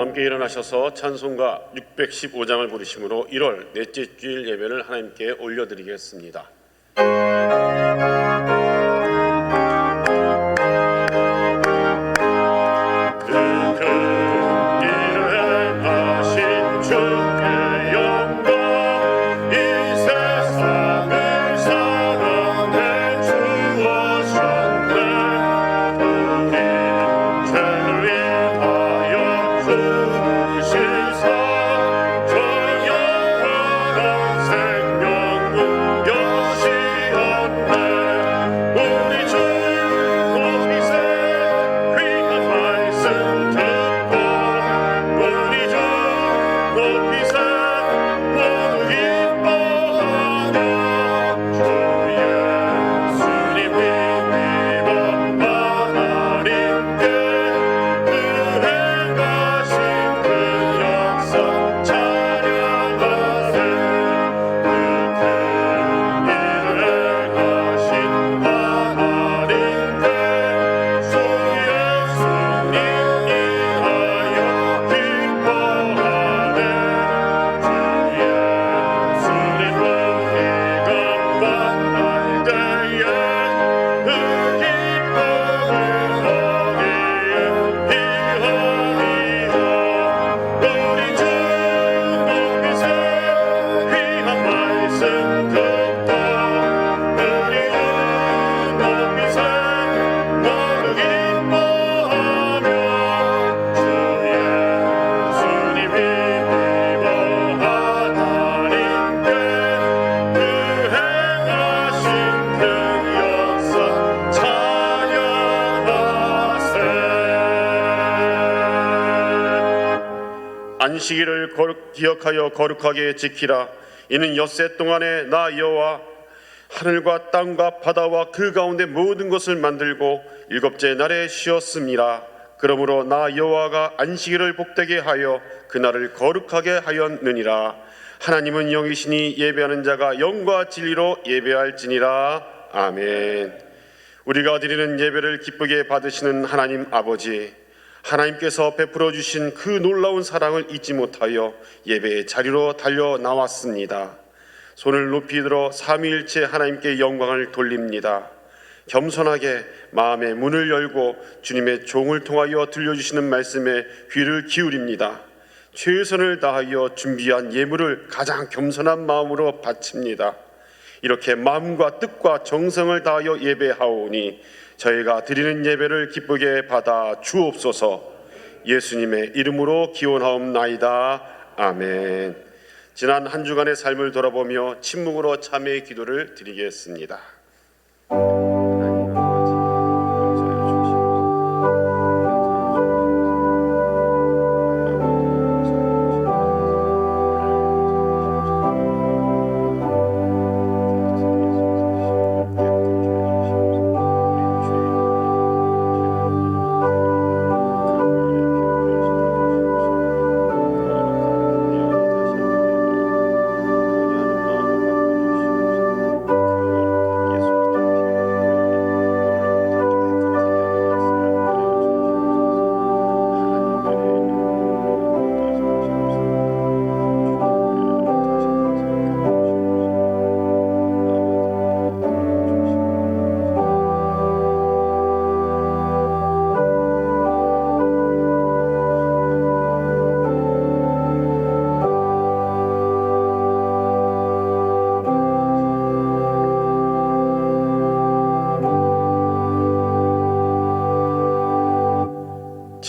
함께 일어나셔서 찬송가 615장을 부르심으로 1월 넷째 주일 예배를 하나님께 올려드리겠습니다. 안식일을 기억하여 거룩하게 지키라. 이는 엿새 동안에 나 여호와 하늘과 땅과 바다와 그 가운데 모든 것을 만들고 일곱째 날에 쉬었습니다. 그러므로 나 여호와가 안식일을 복되게 하여 그날을 거룩하게 하였느니라. 하나님은 영이시니 예배하는 자가 영과 진리로 예배할지니라. 아멘. 우리가 드리는 예배를 기쁘게 받으시는 하나님 아버지, 하나님께서 베풀어 주신 그 놀라운 사랑을 잊지 못하여 예배의 자리로 달려 나왔습니다. 손을 높이 들어 삼위일체 하나님께 영광을 돌립니다. 겸손하게 마음의 문을 열고 주님의 종을 통하여 들려주시는 말씀에 귀를 기울입니다. 최선을 다하여 준비한 예물을 가장 겸손한 마음으로 바칩니다. 이렇게 마음과 뜻과 정성을 다하여 예배하오니 저희가 드리는 예배를 기쁘게 받아 주옵소서. 예수님의 이름으로 기원하옵나이다. 아멘. 지난 한 주간의 삶을 돌아보며 침묵으로 참회의 기도를 드리겠습니다.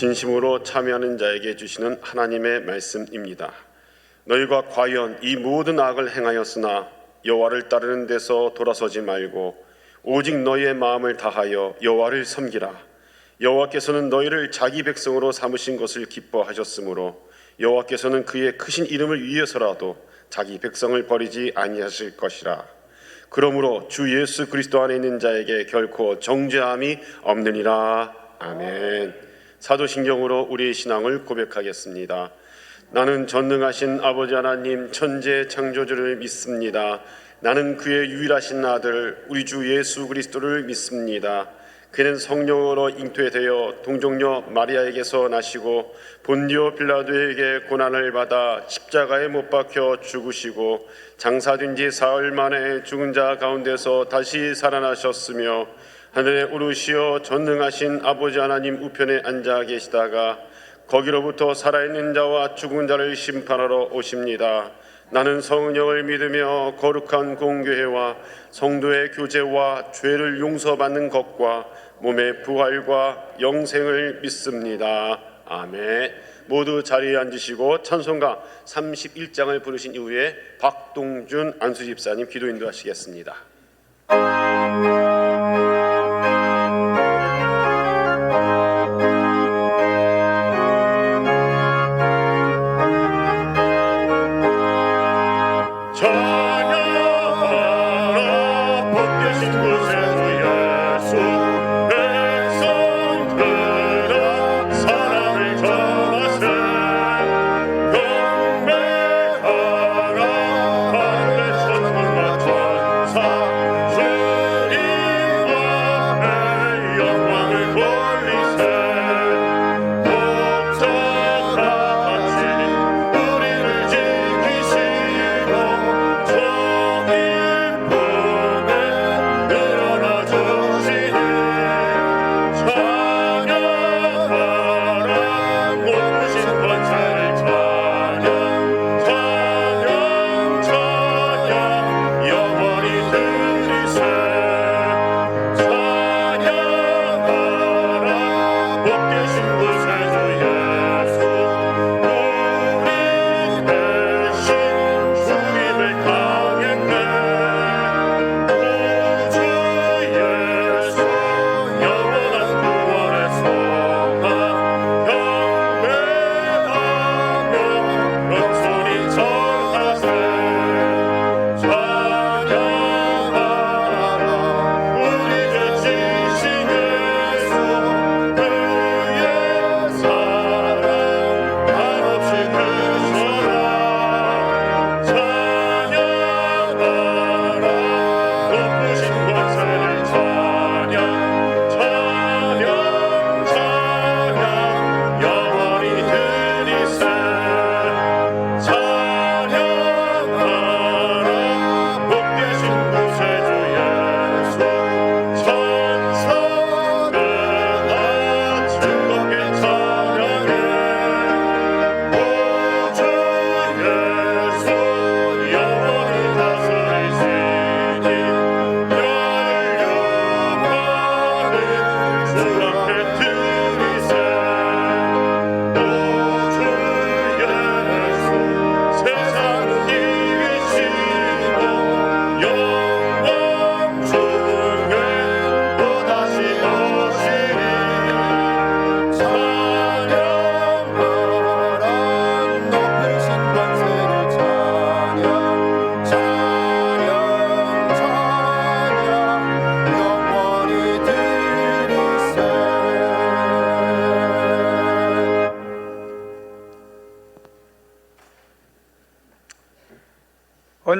진심으로 참여하는 자에게 주시는 하나님의 말씀입니다. 너희가 과연 이 모든 악을 행하였으나 여호와를 따르는 데서 돌아서지 말고 오직 너희의 마음을 다하여 여호와를 섬기라. 여호와께서는 너희를 자기 백성으로 삼으신 것을 기뻐하셨으므로 여호와께서는 그의 크신 이름을 위해서라도 자기 백성을 버리지 아니하실 것이라. 그러므로 주 예수 그리스도 안에 있는 자에게 결코 정죄함이 없느니라. 아멘. 사도신경으로 우리의 신앙을 고백하겠습니다. 나는 전능하신 아버지 하나님 천재 창조주를 믿습니다. 나는 그의 유일하신 아들 우리 주 예수 그리스도를 믿습니다. 그는 성령으로 잉태되어 동정녀 마리아에게서 나시고 본디오 빌라도에게 고난을 받아 십자가에 못 박혀 죽으시고 장사된 지 사흘 만에 죽은 자 가운데서 다시 살아나셨으며 하늘에 오르시어 전능하신 아버지 하나님 우편에 앉아 계시다가 거기로부터 살아있는 자와 죽은 자를 심판하러 오십니다. 나는 성령을 믿으며 거룩한 공교회와 성도의 교제와 죄를 용서받는 것과 몸의 부활과 영생을 믿습니다. 아멘. 모두 자리에 앉으시고 찬송가 31장을 부르신 이후에 박동준 안수집사님 기도 인도하시겠습니다.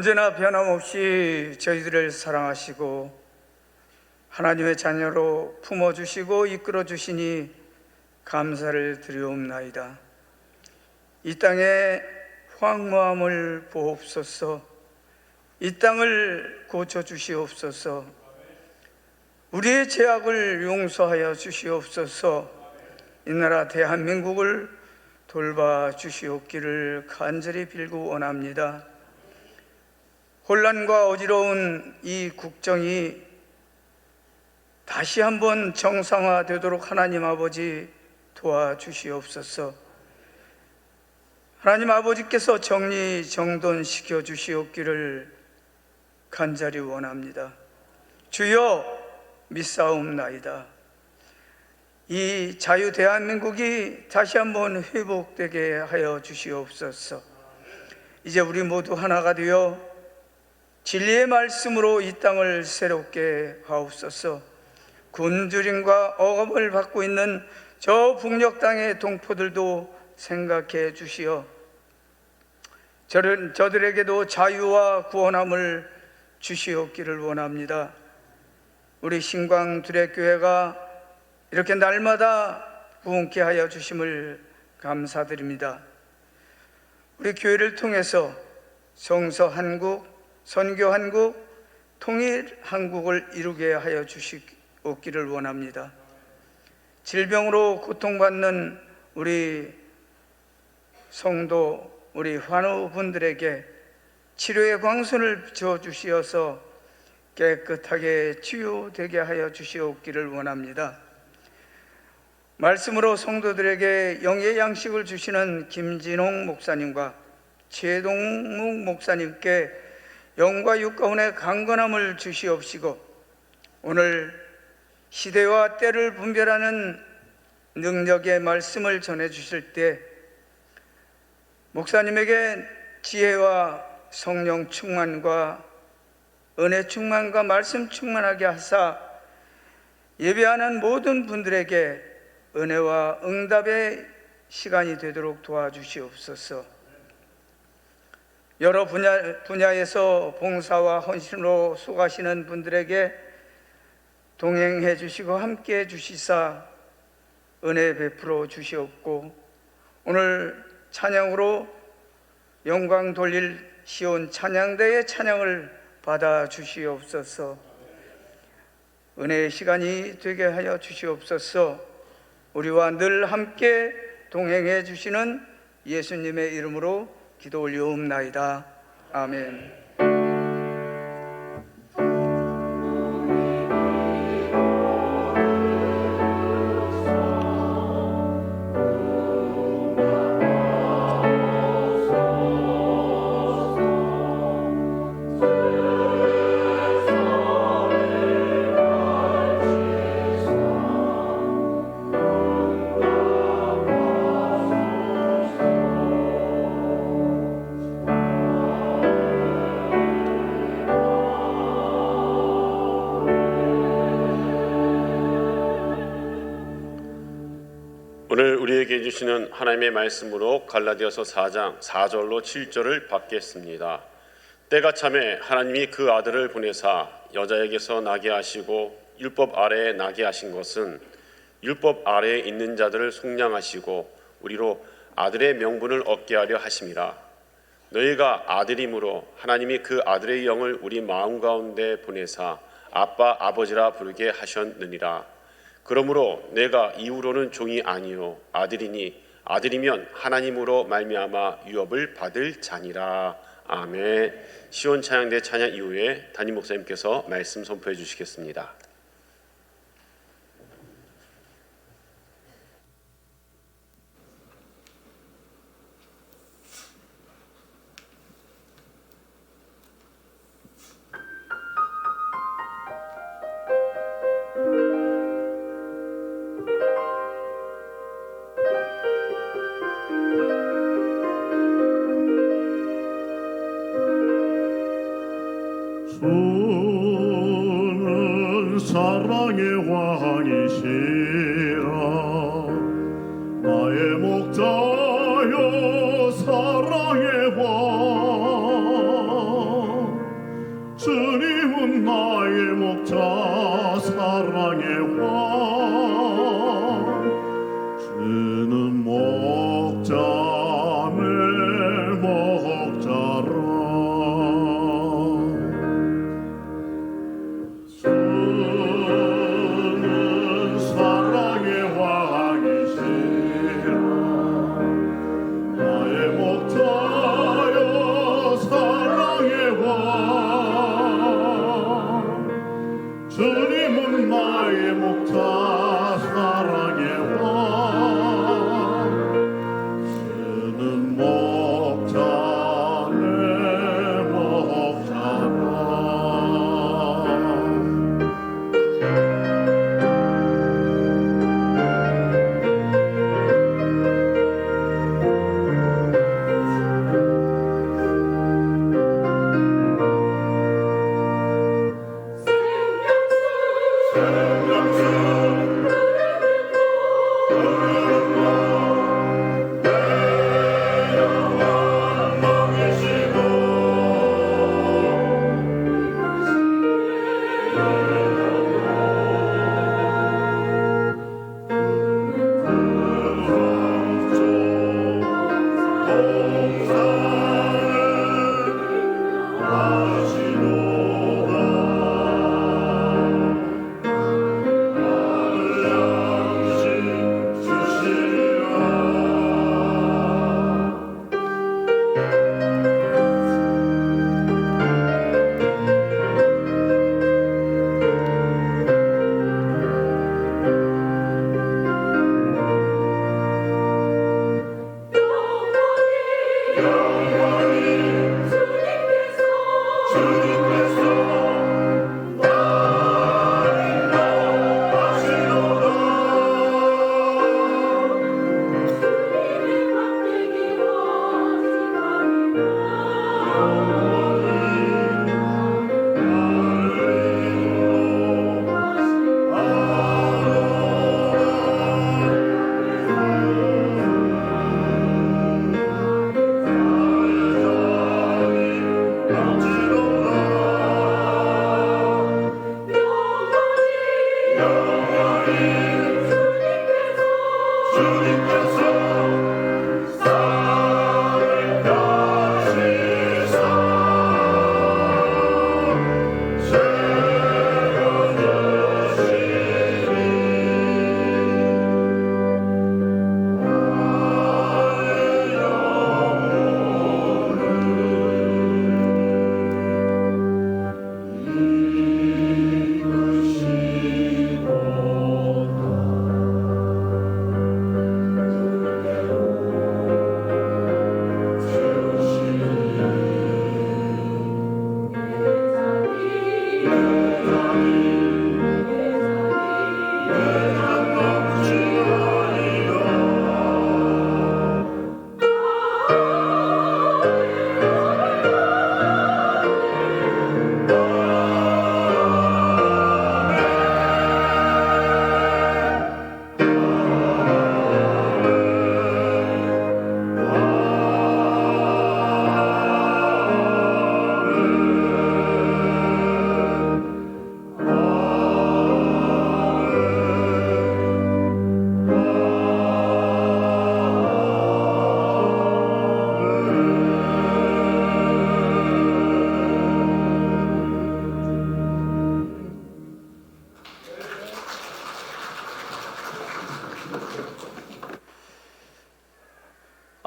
언제나 변함없이 저희들을 사랑하시고 하나님의 자녀로 품어주시고 이끌어주시니 감사를 드리옵나이다. 이 땅의 황무함을 보옵소서. 이 땅을 고쳐주시옵소서. 우리의 죄악을 용서하여 주시옵소서. 이 나라 대한민국을 돌봐주시옵기를 간절히 빌고 원합니다. 혼란과 어지러운 이 국정이 다시 한번 정상화되도록 하나님 아버지 도와주시옵소서. 하나님 아버지께서 정리정돈시켜 주시옵기를 간절히 원합니다. 주여 믿사옵나이다. 이 자유 대한민국이 다시 한번 회복되게 하여 주시옵소서. 이제 우리 모두 하나가 되어 진리의 말씀으로 이 땅을 새롭게 하옵소서. 굶주림과 억압을 받고 있는 저 북녘 땅의 동포들도 생각해 주시어 저들에게도 자유와 구원함을 주시옵기를 원합니다. 우리 신광두레교회가 이렇게 날마다 부흥케 하여 주심을 감사드립니다. 우리 교회를 통해서 성서 한국, 선교 한국, 통일 한국을 이루게 하여 주시옵기를 원합니다. 질병으로 고통받는 우리 성도, 우리 환우분들에게 치료의 광선을 비춰 주시어서 깨끗하게 치유되게 하여 주시옵기를 원합니다. 말씀으로 성도들에게 영의 양식을 주시는 김진홍 목사님과 최동묵 목사님께 영과 육 가운데 강건함을 주시옵시고, 오늘 시대와 때를 분별하는 능력의 말씀을 전해 주실 때 목사님에게 지혜와 성령 충만과 은혜 충만과 말씀 충만하게 하사 예배하는 모든 분들에게 은혜와 응답의 시간이 되도록 도와주시옵소서. 여러 분야에서 봉사와 헌신으로 수고하시는 분들에게 동행해 주시고 함께해 주시사 은혜 베풀어 주시옵고, 오늘 찬양으로 영광 돌릴 시온 찬양대의 찬양을 받아 주시옵소서. 은혜의 시간이 되게 하여 주시옵소서. 우리와 늘 함께 동행해 주시는 예수님의 이름으로 기도 올리옵나이다. 아멘. 오늘 우리에게 주시는 하나님의 말씀으로 갈라디아서 4장 4절로 7절을 받겠습니다. 때가 참에 하나님이 그 아들을 보내사 여자에게서 나게 하시고 율법 아래에 나게 하신 것은 율법 아래에 있는 자들을 속량하시고 우리로 아들의 명분을 얻게 하려 하심이라. 너희가 아들임으로 하나님이 그 아들의 영을 우리 마음 가운데 보내사 아빠 아버지라 부르게 하셨느니라. 그러므로 내가 이후로는 종이 아니요 아들이니 아들이면 하나님으로 말미암아 유업을 받을 자니라. 아멘. 시온 찬양대 찬양 이후에 담임 목사님께서 말씀 선포해 주시겠습니다. 주는 사랑의 왕이시라. 나의 목자여 사랑의 왕. 주님은 나의 목자 사랑의 왕. 주는 목자 내 목자라. 주는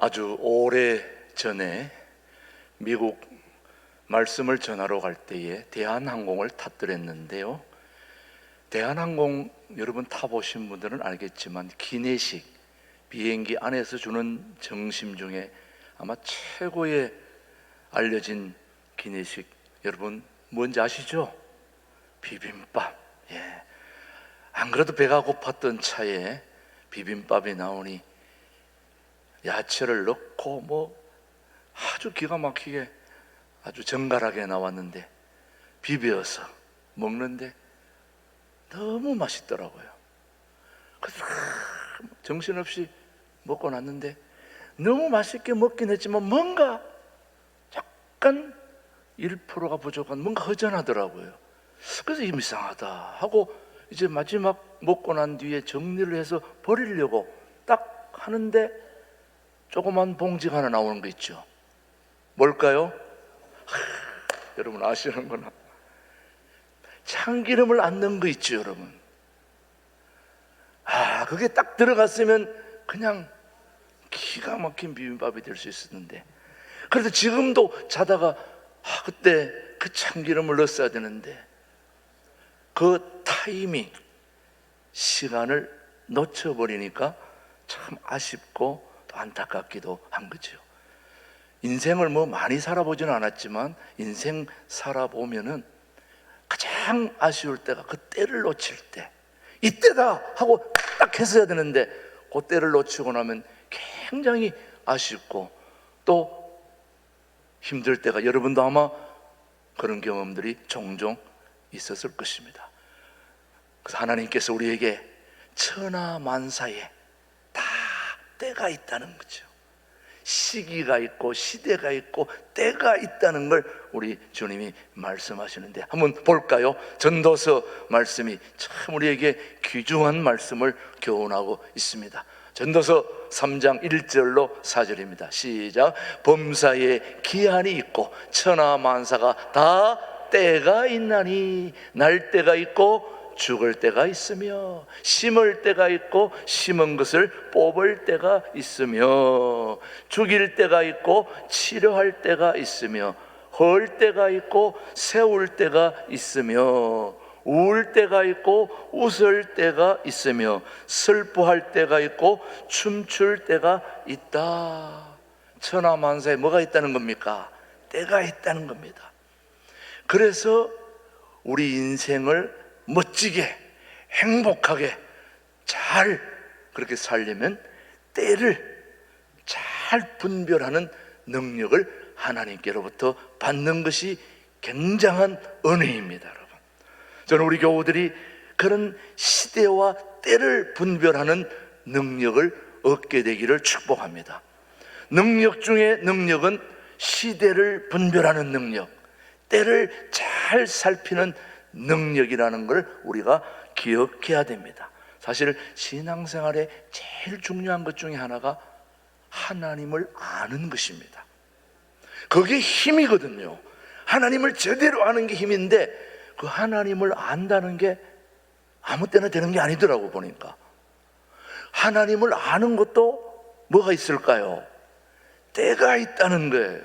아주 오래 전에 미국 말씀을 전하러 갈 때에 대한항공을 탔더랬는데요. 대한항공 여러분 타보신 분들은 알겠지만 기내식, 비행기 안에서 주는 점심 중에 아마 최고의 알려진 기내식 여러분 뭔지 아시죠? 비빔밥. 예. 안 그래도 배가 고팠던 차에 비빔밥이 나오니 야채를 넣고 뭐 아주 기가 막히게 아주 정갈하게 나왔는데 비벼서 먹는데 너무 맛있더라고요. 그래서 정신없이 먹고 났는데 너무 맛있게 먹긴 했지만 뭔가 약간 1%가 부족한 뭔가 허전하더라고요. 그래서 이상하다 하고 이제 마지막 먹고 난 뒤에 정리를 해서 버리려고 딱 하는데 조그만 봉지가 하나 나오는 거 있죠. 뭘까요? 여러분 아시는구나. 참기름을 안 넣은 거 있죠, 여러분. 그게 딱 들어갔으면 그냥 기가 막힌 비빔밥이 될 수 있었는데, 그래도 지금도 자다가 그때 그 참기름을 넣었어야 되는데 그 타이밍, 시간을 놓쳐버리니까 참 아쉽고 또 안타깝기도 한 거죠. 인생을 뭐 많이 살아보지는 않았지만 인생 살아보면은 가장 아쉬울 때가 그 때를 놓칠 때, 이때다 하고 딱 했어야 되는데 그 때를 놓치고 나면 굉장히 아쉽고 또 힘들 때가, 여러분도 아마 그런 경험들이 종종 있었을 것입니다. 그래서 하나님께서 우리에게 천하만사에 다 때가 있다는 거죠. 시기가 있고 시대가 있고 때가 있다는 걸 우리 주님이 말씀하시는데 한번 볼까요? 전도서 말씀이 참 우리에게 귀중한 말씀을 교훈하고 있습니다. 전도서 3장 1절로 4절입니다. 시작. 범사에 기한이 있고 천하 만사가 다 때가 있나니 날 때가 있고 죽을 때가 있으며 심을 때가 있고 심은 것을 뽑을 때가 있으며 죽일 때가 있고 치료할 때가 있으며 헐 때가 있고 세울 때가 있으며 울 때가 있고 웃을 때가 있으며 슬퍼할 때가 있고 춤출 때가 있다. 천하만사에 뭐가 있다는 겁니까? 때가 있다는 겁니다. 그래서 우리 인생을 멋지게 행복하게 잘 그렇게 살려면 때를 잘 분별하는 능력을 하나님께로부터 받는 것이 굉장한 은혜입니다. 여러분, 저는 우리 교우들이 그런 시대와 때를 분별하는 능력을 얻게 되기를 축복합니다. 능력 중에 능력은 시대를 분별하는 능력, 때를 잘 살피는 능력이라는 걸 우리가 기억해야 됩니다. 사실 신앙생활에 제일 중요한 것 중에 하나가 하나님을 아는 것입니다. 그게 힘이거든요. 하나님을 제대로 아는 게 힘인데 그 하나님을 안다는 게 아무 때나 되는 게 아니더라고 보니까. 하나님을 아는 것도 뭐가 있을까요? 때가 있다는 거예요.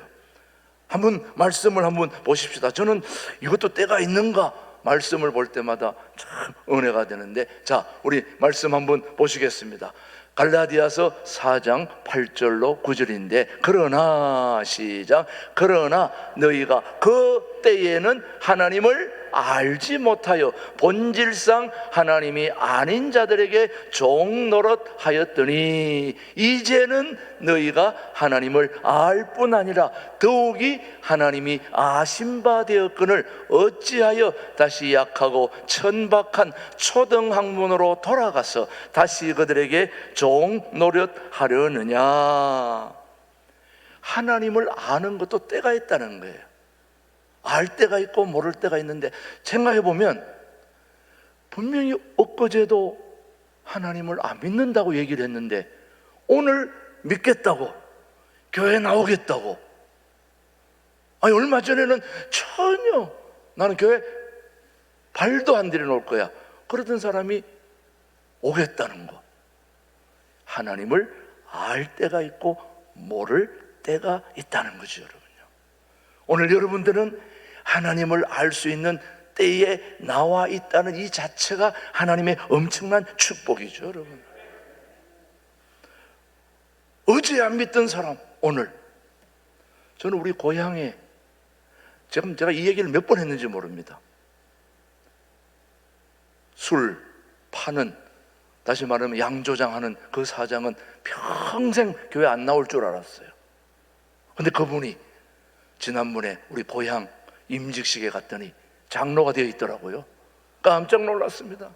한번 말씀을 한번 보십시다. 저는 이것도 때가 있는가 말씀을 볼 때마다 참 은혜가 되는데, 자, 우리 말씀 한번 보시겠습니다. 갈라디아서 4장 8절로 9절인데 그러나 시작. 그러나 너희가 그 때에는 하나님을 알지 못하여 본질상 하나님이 아닌 자들에게 종노릇 하였더니 이제는 너희가 하나님을 알 뿐 아니라 더욱이 하나님이 아신 바 되었거늘 어찌하여 다시 약하고 천박한 초등학문으로 돌아가서 다시 그들에게 종노릇 하려느냐. 하나님을 아는 것도 때가 있다는 거예요. 알 때가 있고 모를 때가 있는데, 생각해 보면 분명히 엊그제도 하나님을 안 믿는다고 얘기를 했는데 오늘 믿겠다고, 교회 나오겠다고. 아니 얼마 전에는 전혀 나는 교회 발도 안 들여놓을 거야 그러던 사람이 오겠다는 거. 하나님을 알 때가 있고 모를 때가 있다는 거죠, 여러분요. 오늘 여러분들은 하나님을 알 수 있는 때에 나와 있다는 이 자체가 하나님의 엄청난 축복이죠, 여러분. 어제 안 믿던 사람 오늘, 저는 우리 고향에 지금 제가 이 얘기를 몇 번 했는지 모릅니다. 술 파는, 다시 말하면 양조장하는 그 사장은 평생 교회 안 나올 줄 알았어요. 근데 그분이 지난번에 우리 고향 임직식에 갔더니 장로가 되어 있더라고요. 깜짝 놀랐습니다.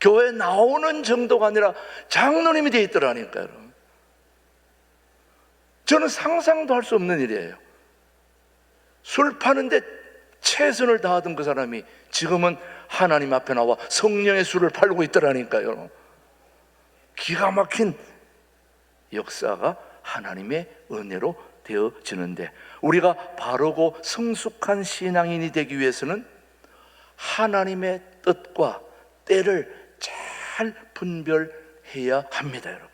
교회 나오는 정도가 아니라 장로님이 되어 있더라니까요. 저는 상상도 할 수 없는 일이에요. 술 파는데 최선을 다하던 그 사람이 지금은 하나님 앞에 나와 성령의 술을 팔고 있더라니까요. 기가 막힌 역사가 하나님의 은혜로 되어지는데, 우리가 바르고 성숙한 신앙인이 되기 위해서는 하나님의 뜻과 때를 잘 분별해야 합니다, 여러분.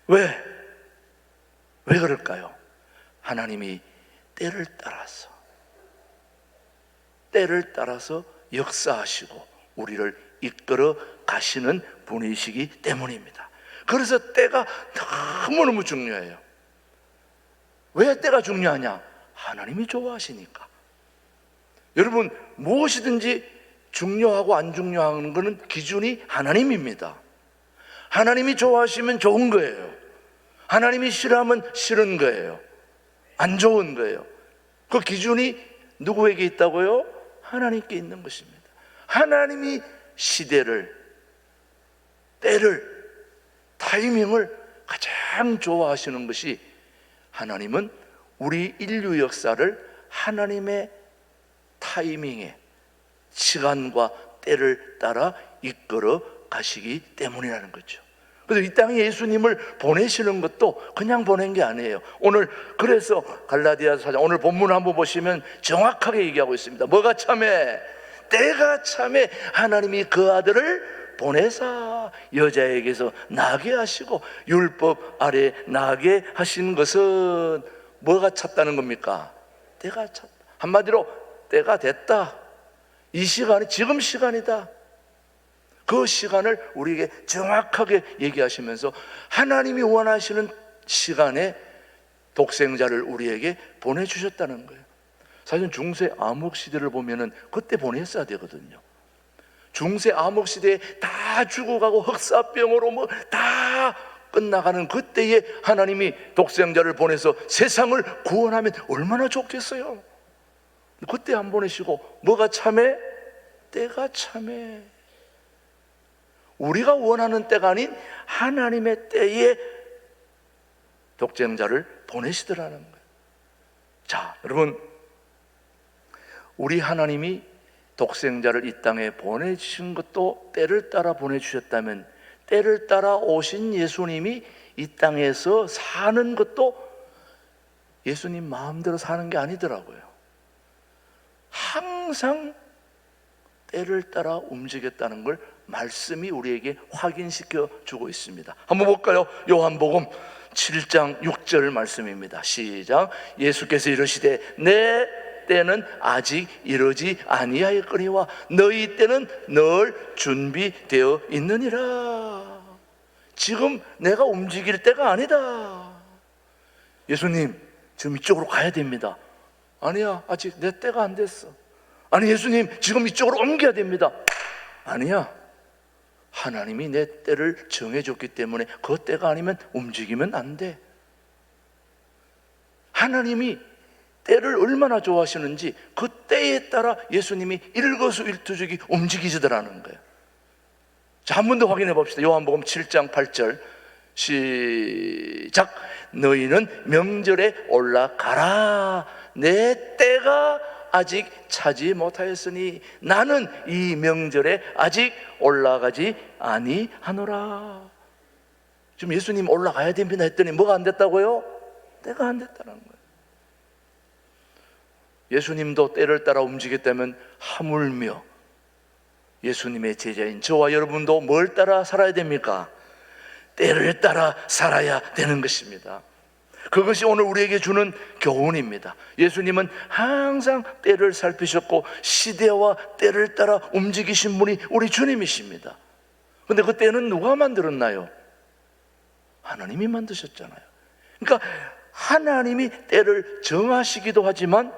왜 그럴까요? 하나님이 때를 따라서 역사하시고 우리를 이끌어 가시는 분이시기 때문입니다. 그래서 때가 너무너무 중요해요. 왜 때가 중요하냐? 하나님이 좋아하시니까. 여러분, 무엇이든지 중요하고 안 중요한 것은 기준이 하나님입니다. 하나님이 좋아하시면 좋은 거예요. 하나님이 싫어하면 싫은 거예요. 안 좋은 거예요. 그 기준이 누구에게 있다고요? 하나님께 있는 것입니다. 하나님이 시대를, 때를, 타이밍을 가장 좋아하시는 것이, 하나님은 우리 인류 역사를 하나님의 타이밍에, 시간과 때를 따라 이끌어 가시기 때문이라는 거죠. 그래서 이 땅에 예수님을 보내시는 것도 그냥 보낸 게 아니에요. 오늘 그래서 갈라디아서 4장 오늘 본문 한번 보시면 정확하게 얘기하고 있습니다. 뭐가 참해? 때가 참해 하나님이 그 아들을 보내사 여자에게서 나게 하시고 율법 아래 나게 하신 것은 뭐가 찼다는 겁니까? 때가 찼다. 한마디로 때가 됐다. 이 시간이 지금 시간이다. 그 시간을 우리에게 정확하게 얘기하시면서 하나님이 원하시는 시간에 독생자를 우리에게 보내주셨다는 거예요. 사실 중세 암흑 시대를 보면은 그때 보냈어야 되거든요. 중세 암흑 시대에 다 죽어가고 흑사병으로 뭐 다 끝나가는 그때에 하나님이 독생자를 보내서 세상을 구원하면 얼마나 좋겠어요. 그때 안 보내시고 뭐가 참해? 때가 참해. 우리가 원하는 때가 아닌 하나님의 때에 독생자를 보내시더라는 거예요. 자, 여러분, 우리 하나님이 독생자를 이 땅에 보내주신 것도 때를 따라 보내주셨다면 때를 따라 오신 예수님이 이 땅에서 사는 것도 예수님 마음대로 사는 게 아니더라고요. 항상 때를 따라 움직였다는 걸 말씀이 우리에게 확인시켜 주고 있습니다. 한번 볼까요? 요한복음 7장 6절 말씀입니다. 시작. 예수께서 이르시되 내 때는 아직 이르지 아니하였거니와 너희 때는 늘 준비되어 있느니라. 지금 내가 움직일 때가 아니다. 예수님 지금 이쪽으로 가야 됩니다. 아니야, 아직 내 때가 안 됐어. 아니, 예수님 지금 이쪽으로 옮겨야 됩니다. 아니야, 하나님이 내 때를 정해줬기 때문에 그 때가 아니면 움직이면 안 돼. 하나님이 때를 얼마나 좋아하시는지 그 때에 따라 예수님이 일거수일투족이 움직이시더라는 거예요. 자, 한 번 더 확인해 봅시다. 요한복음 7장 8절 시작. 너희는 명절에 올라가라. 내 때가 아직 차지 못하였으니 나는 이 명절에 아직 올라가지 아니하노라. 지금 예수님 올라가야 됩니다 했더니 뭐가 안 됐다고요? 때가 안 됐다는 거예요. 예수님도 때를 따라 움직였다면 하물며 예수님의 제자인 저와 여러분도 뭘 따라 살아야 됩니까? 때를 따라 살아야 되는 것입니다. 그것이 오늘 우리에게 주는 교훈입니다. 예수님은 항상 때를 살피셨고 시대와 때를 따라 움직이신 분이 우리 주님이십니다. 그런데 그 때는 누가 만들었나요? 하나님이 만드셨잖아요. 그러니까 하나님이 때를 정하시기도 하지만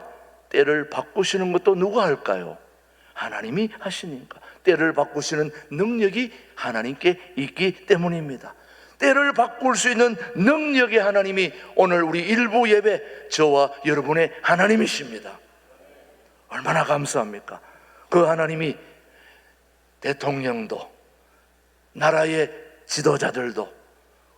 때를 바꾸시는 것도 누가 할까요? 하나님이 하시니까. 때를 바꾸시는 능력이 하나님께 있기 때문입니다. 때를 바꿀 수 있는 능력의 하나님이 오늘 우리 일부 예배 저와 여러분의 하나님이십니다. 얼마나 감사합니까? 그 하나님이 대통령도 나라의 지도자들도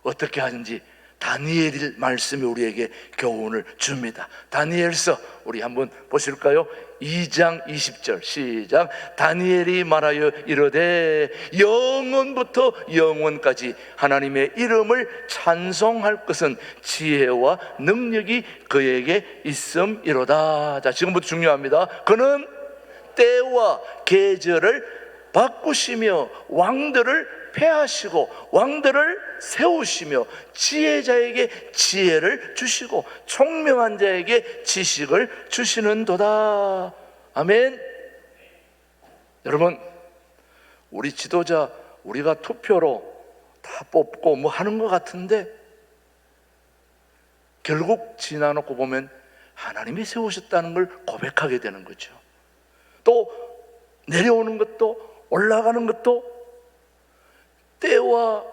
어떻게 하는지 다니엘 말씀이 우리에게 교훈을 줍니다. 다니엘서 우리 한번 보실까요? 2장 20절 시작. 다니엘이 말하여 이르되 영원부터 영원까지 하나님의 이름을 찬송할 것은 지혜와 능력이 그에게 있음이로다. 자, 지금부터 중요합니다. 그는 때와 계절을 바꾸시며 왕들을 폐하시고 왕들을 세우시며 지혜자에게 지혜를 주시고 총명한 자에게 지식을 주시는도다. 아멘. 여러분, 우리 지도자 우리가 투표로 다 뽑고 뭐 하는 것 같은데 결국 지나놓고 보면 하나님이 세우셨다는 걸 고백하게 되는 거죠. 또 내려오는 것도 올라가는 것도 때와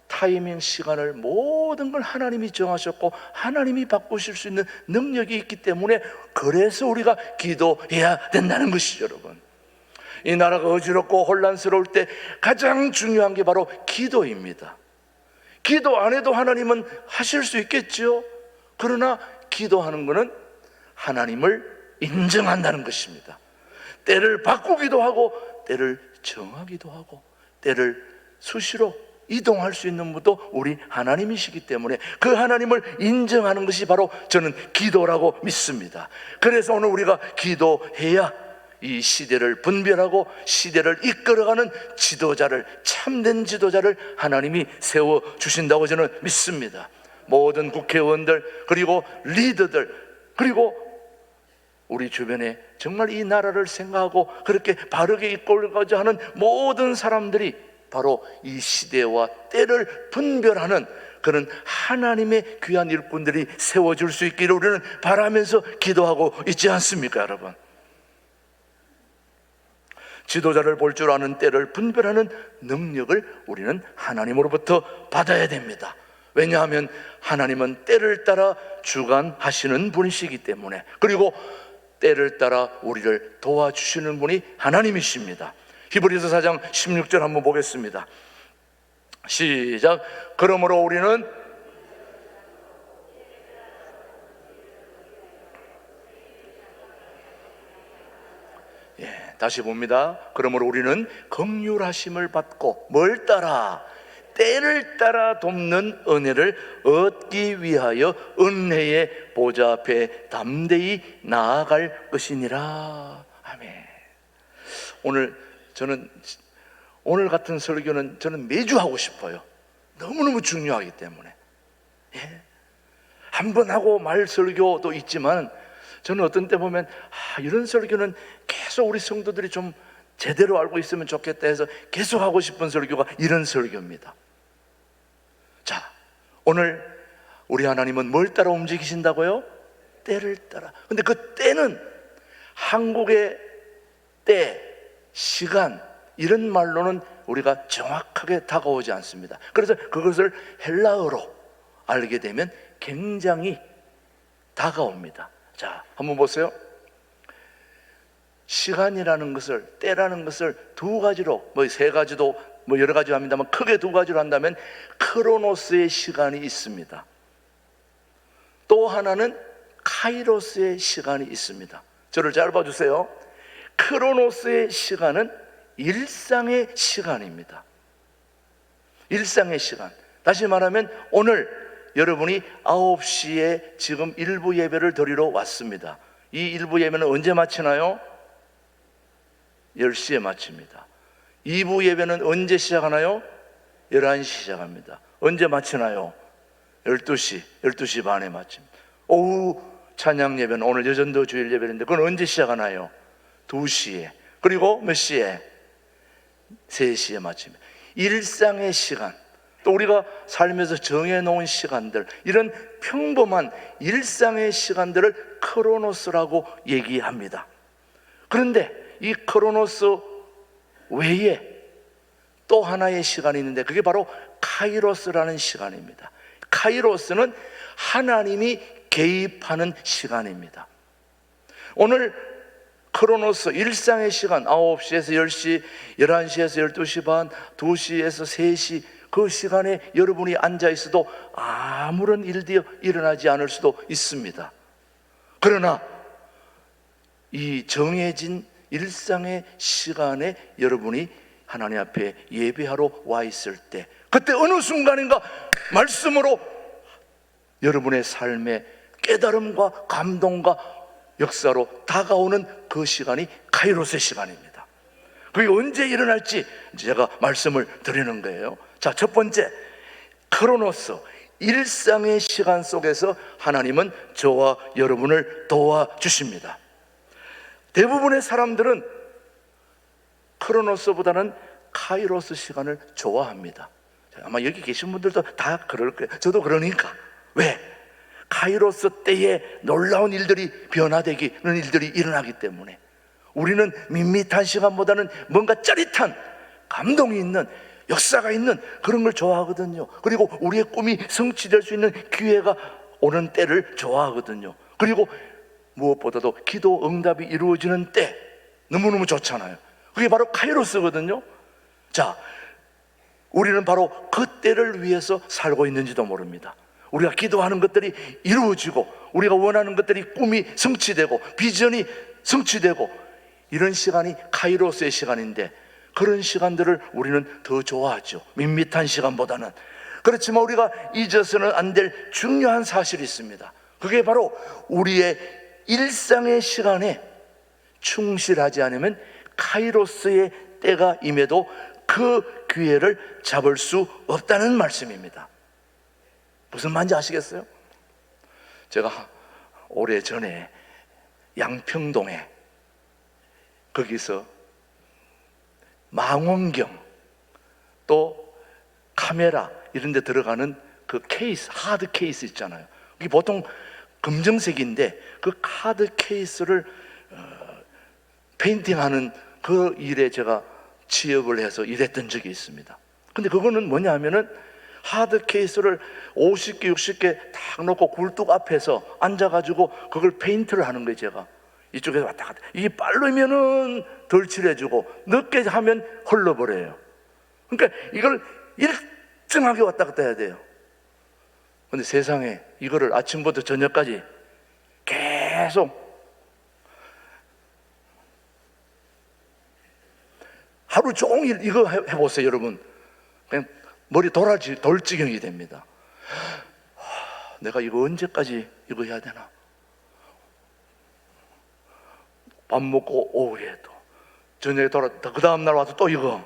타이밍 시간을 모든 걸 하나님이 정하셨고 하나님이 바꾸실 수 있는 능력이 있기 때문에 그래서 우리가 기도해야 된다는 것이죠. 여러분, 이 나라가 어지럽고 혼란스러울 때 가장 중요한 게 바로 기도입니다. 기도 안 해도 하나님은 하실 수 있겠죠. 그러나 기도하는 것은 하나님을 인정한다는 것입니다. 때를 바꾸기도 하고 때를 정하기도 하고 때를 수시로 이동할 수 있는 분도 우리 하나님이시기 때문에 그 하나님을 인정하는 것이 바로 저는 기도라고 믿습니다. 그래서 오늘 우리가 기도해야 이 시대를 분별하고 시대를 이끌어가는 지도자를, 참된 지도자를 하나님이 세워주신다고 저는 믿습니다. 모든 국회의원들, 그리고 리더들, 그리고 우리 주변에 정말 이 나라를 생각하고 그렇게 바르게 이끌고자 하는 모든 사람들이 바로 이 시대와 때를 분별하는 그런 하나님의 귀한 일꾼들이 세워줄 수 있기를 우리는 바라면서 기도하고 있지 않습니까, 여러분? 지도자를 볼 줄 아는 때를 분별하는 능력을 우리는 하나님으로부터 받아야 됩니다. 왜냐하면 하나님은 때를 따라 주관하시는 분이시기 때문에, 그리고 때를 따라 우리를 도와주시는 분이 하나님이십니다. 히브리서 4장 16절 한번 보겠습니다. 시작. 그러므로 우리는 다시 봅니다. 그러므로 우리는 긍휼하심을 받고 뭘 따라? 때를 따라 돕는 은혜를 얻기 위하여 은혜의 보좌 앞에 담대히 나아갈 것이니라. 아멘. 오늘 같은 설교는 저는 매주 하고 싶어요. 너무너무 중요하기 때문에. 한 번 하고 말 설교도 있지만 저는 어떤 때 보면 이런 설교는 계속 우리 성도들이 좀 제대로 알고 있으면 좋겠다 해서 계속 하고 싶은 설교가 이런 설교입니다. 자, 오늘 우리 하나님은 뭘 따라 움직이신다고요? 때를 따라. 근데 그 때는 한국의 때, 시간 이런 말로는 우리가 정확하게 다가오지 않습니다. 그래서 그것을 헬라어로 알게 되면 굉장히 다가옵니다. 자, 한번 보세요. 시간이라는 것을, 때라는 것을 두 가지로, 세 가지도 여러 가지 합니다만 크게 두 가지로 한다면 크로노스의 시간이 있습니다. 또 하나는 카이로스의 시간이 있습니다. 저를 잘 봐주세요. 크로노스의 시간은 일상의 시간입니다. 일상의 시간. 다시 말하면 오늘 여러분이 9시에 지금 일부 예배를 드리러 왔습니다. 이 일부 예배는 언제 마치나요? 10시에 마칩니다. 2부 예배는 언제 시작하나요? 11시 시작합니다. 언제 마치나요? 12시 반에 마칩니다. 오후 찬양 예배는 오늘 여전도 주일 예배인데 그건 언제 시작하나요? 2시에. 그리고 몇 시에? 3시에 마칩니다. 일상의 시간, 또 우리가 살면서 정해놓은 시간들, 이런 평범한 일상의 시간들을 크로노스라고 얘기합니다. 그런데 이 크로노스 외에 또 하나의 시간이 있는데 그게 바로 카이로스라는 시간입니다. 카이로스는 하나님이 개입하는 시간입니다. 오늘 크로노스 일상의 시간 9시에서 10시, 11시에서 12시 반, 2시에서 3시 그 시간에 여러분이 앉아 있어도 아무런 일도 일어나지 않을 수도 있습니다. 그러나 이 정해진 일상의 시간에 여러분이 하나님 앞에 예배하러 와 있을 때 그때 어느 순간인가 말씀으로 여러분의 삶에 깨달음과 감동과 역사로 다가오는 그 시간이 카이로스의 시간입니다. 그게 언제 일어날지 제가 말씀을 드리는 거예요. 자, 첫 번째, 크로노스, 일상의 시간 속에서 하나님은 저와 여러분을 도와주십니다. 대부분의 사람들은 크로노스보다는 카이로스 시간을 좋아합니다. 아마 여기 계신 분들도 다 그럴 거예요. 저도 그러니까. 왜? 카이로스 때에 놀라운 일들이 변화되기는 일들이 일어나기 때문에 우리는 밋밋한 시간보다는 뭔가 짜릿한 감동이 있는 역사가 있는 그런 걸 좋아하거든요. 그리고 우리의 꿈이 성취될 수 있는 기회가 오는 때를 좋아하거든요. 그리고 무엇보다도 기도 응답이 이루어지는 때 너무너무 좋잖아요. 그게 바로 카이로스거든요. 자, 우리는 바로 그 때를 위해서 살고 있는지도 모릅니다. 우리가 기도하는 것들이 이루어지고 우리가 원하는 것들이 꿈이 성취되고 비전이 성취되고 이런 시간이 카이로스의 시간인데 그런 시간들을 우리는 더 좋아하죠. 밋밋한 시간보다는. 그렇지만 우리가 잊어서는 안 될 중요한 사실이 있습니다. 그게 바로 우리의 일상의 시간에 충실하지 않으면 카이로스의 때가 임해도 그 기회를 잡을 수 없다는 말씀입니다. 무슨 말인지 아시겠어요? 제가 오래전에 양평동에 거기서 망원경 또 카메라 이런 데 들어가는 그 케이스, 하드 케이스 있잖아요. 이게 보통 검정색인데 그 하드 케이스를 페인팅하는 그 일에 제가 취업을 해서 일했던 적이 있습니다. 근데 그거는 뭐냐 하면은 하드 케이스를 50개, 60개 딱 놓고 굴뚝 앞에서 앉아가지고 그걸 페인트를 하는 거예요. 제가 이쪽에서 왔다 갔다. 이게 빠르면은 덜 칠해주고 늦게 하면 흘러버려요. 그러니까 이걸 일정하게 왔다 갔다 해야 돼요. 근데 세상에 이거를 아침부터 저녁까지 계속 하루 종일 이거 해보세요, 여러분. 그냥 머리 돌 지경이 됩니다. 내가 이거 언제까지 이거 해야 되나? 밥 먹고 오후에 또 저녁에 돌아왔다 그 다음날 와서 또 이거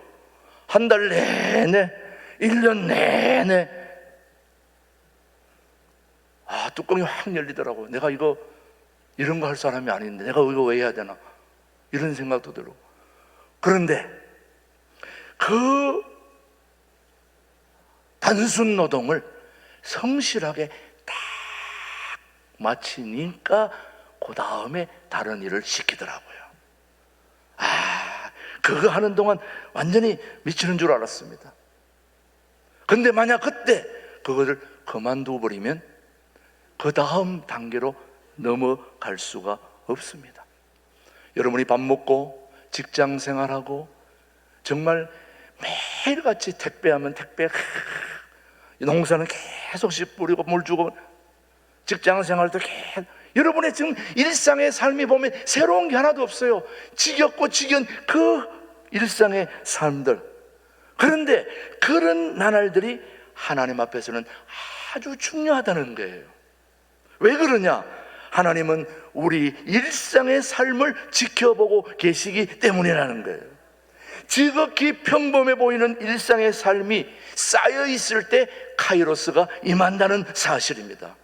한 달 내내 1년 내내 뚜껑이 확 열리더라고요. 내가 이거 이런 거 할 사람이 아닌데 내가 이거 왜 해야 되나 이런 생각도 들고. 그런데 그 단순 노동을 성실하게 딱 마치니까 그 다음에 다른 일을 시키더라고요. 그거 하는 동안 완전히 미치는 줄 알았습니다. 근데 만약 그때 그것을 그만두어 버리면 그 다음 단계로 넘어갈 수가 없습니다. 여러분이 밥 먹고 직장 생활하고 정말 매일같이 택배하면 택배, 농사는 계속 씨 뿌리고 물 주고 직장 생활도 계속, 여러분의 지금 일상의 삶이 보면 새로운 게 하나도 없어요. 지겹고 지겨운 그 일상의 삶들. 그런데 그런 나날들이 하나님 앞에서는 아주 중요하다는 거예요. 왜 그러냐? 하나님은 우리 일상의 삶을 지켜보고 계시기 때문이라는 거예요. 지극히 평범해 보이는 일상의 삶이 쌓여 있을 때 카이로스가 임한다는 사실입니다.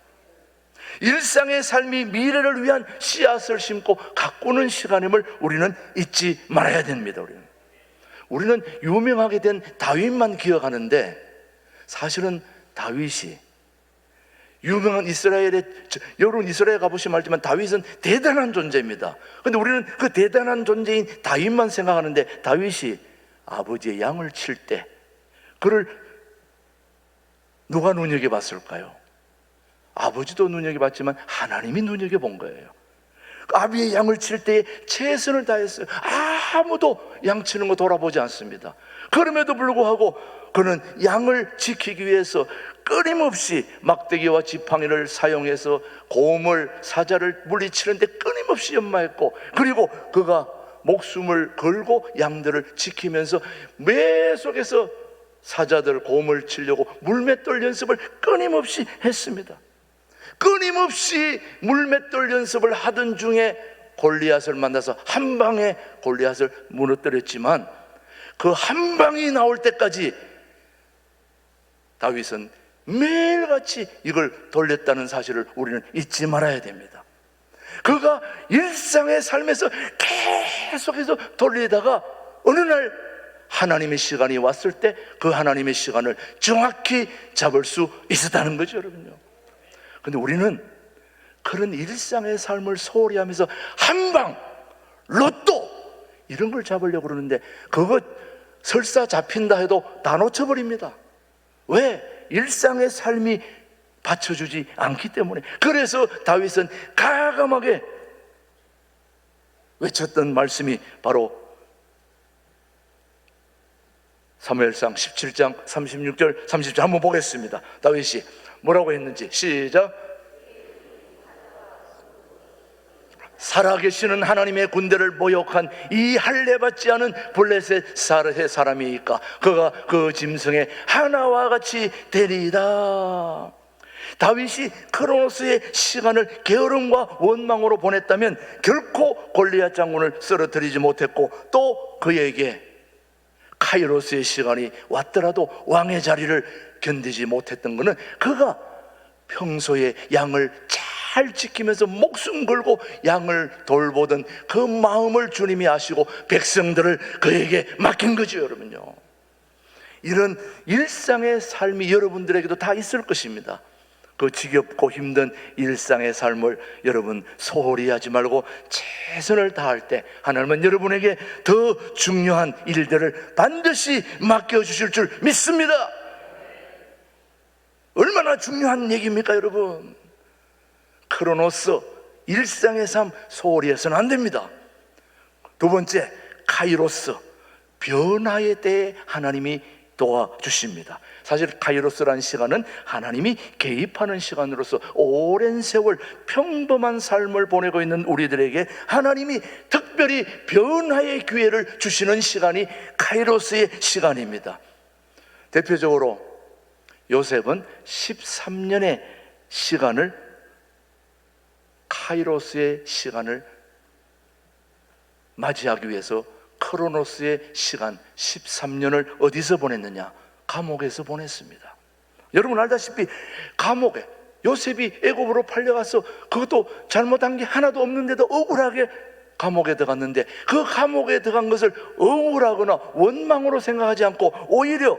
일상의 삶이 미래를 위한 씨앗을 심고 가꾸는 시간임을 우리는 잊지 말아야 됩니다. 우리는 유명하게 된 다윗만 기억하는데 사실은 다윗이 유명한 여러분 이스라엘 가보시면 알지만 다윗은 대단한 존재입니다. 그런데 우리는 그 대단한 존재인 다윗만 생각하는데 다윗이 아버지의 양을 칠 때 그를 누가 눈여겨봤을까요? 아버지도 눈여겨봤지만 하나님이 눈여겨본 거예요. 아비의 양을 칠 때에 최선을 다했어요. 아무도 양 치는 거 돌아보지 않습니다. 그럼에도 불구하고 그는 양을 지키기 위해서 끊임없이 막대기와 지팡이를 사용해서 곰을 사자를 물리치는데 끊임없이 연마했고, 그리고 그가 목숨을 걸고 양들을 지키면서 매 속에서 사자들 곰을 치려고 물맷돌 연습을 끊임없이 했습니다. 끊임없이 물맷돌 연습을 하던 중에 골리앗을 만나서 한 방에 골리앗을 무너뜨렸지만 그 한 방이 나올 때까지 다윗은 매일같이 이걸 돌렸다는 사실을 우리는 잊지 말아야 됩니다. 그가 일상의 삶에서 계속해서 돌리다가 어느 날 하나님의 시간이 왔을 때 그 하나님의 시간을 정확히 잡을 수 있었다는 거죠, 여러분요. 근데 우리는 그런 일상의 삶을 소홀히 하면서 한방, 로또 이런 걸 잡으려고 그러는데 그거 설사 잡힌다 해도 다 놓쳐버립니다. 왜? 일상의 삶이 받쳐주지 않기 때문에. 그래서 다윗은 가감하게 외쳤던 말씀이 바로 사무엘상 17장 36절 30절 한번 보겠습니다. 다윗이 뭐라고 했는지 시작. 살아계시는 하나님의 군대를 모욕한 이 할례받지 않은 블레셋 사르의 사람이니까 그가 그 짐승의 하나와 같이 되리이다. 다윗이 크로노스의 시간을 게으름과 원망으로 보냈다면 결코 골리앗 장군을 쓰러뜨리지 못했고, 또 그에게 카이로스의 시간이 왔더라도 왕의 자리를 견디지 못했던 것은 그가 평소에 양을 잘 지키면서 목숨 걸고 양을 돌보던 그 마음을 주님이 아시고 백성들을 그에게 맡긴 거죠. 여러분요, 이런 일상의 삶이 여러분들에게도 다 있을 것입니다. 그 지겹고 힘든 일상의 삶을 여러분 소홀히 하지 말고 최선을 다할 때 하나님은 여러분에게 더 중요한 일들을 반드시 맡겨주실 줄 믿습니다. 얼마나 중요한 얘기입니까 여러분? 크로노스, 일상의 삶 소홀히 해서는 안 됩니다. 두 번째, 카이로스, 변화에 대해 하나님이 도와주십니다. 사실 카이로스라는 시간은 하나님이 개입하는 시간으로서 오랜 세월 평범한 삶을 보내고 있는 우리들에게 하나님이 특별히 변화의 기회를 주시는 시간이 카이로스의 시간입니다. 대표적으로 요셉은 13년의 시간을, 카이로스의 시간을 맞이하기 위해서 크로노스의 시간 13년을 어디서 보냈느냐? 감옥에서 보냈습니다. 여러분 알다시피 감옥에 요셉이 애굽으로 팔려가서 그것도 잘못한 게 하나도 없는데도 억울하게 감옥에 들어갔는데, 그 감옥에 들어간 것을 억울하거나 원망으로 생각하지 않고 오히려